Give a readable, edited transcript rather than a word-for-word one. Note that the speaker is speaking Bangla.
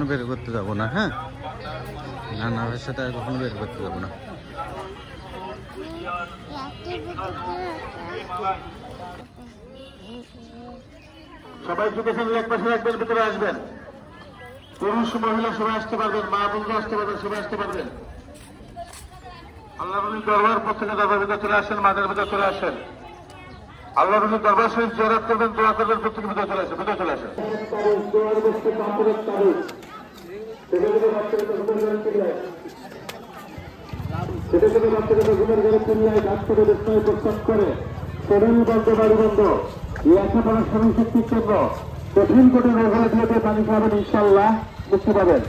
কখনো বের করতে যাবো না। হ্যাঁ, নানা ভাইয়ের সাথে আর কখনো বের করতে যাবো না। সবাই ঢুকেছেন, এক পাশে রাখবেন, ভিতরে আসবেন। পুরুষ মহিলা সবাই আসতে পারবেন, মা বন্ধু আসতে পারবেন, সবাই আসতে পারবেন। আল্লাহ নবীর দরবার প্রত্যেকে দরবার ভিতরে চলে আসেন, মাদের ভিতরে চলে আসেন। আল্লাহ নবীর দরবার শরীফ জিয়ারত করবেন, দোয়া করবেন, প্রত্যেকে ভিতরে চলে আসেন, ভিতরে চলে আসেন। ছোট ছোট বাচ্চাদের ঘুমের ঘরে চিল্লায় গাছ করে বিস্ময় প্রস্তাব করে শরীর বন্ধ, বাড়ি বন্ধ, এই একেবারে শরীর শক্তির জন্য কঠিন কঠিন রোগগুলো দিয়ে পানি খাবেন, ইনশাল্লাহ মুক্তি পাবেন।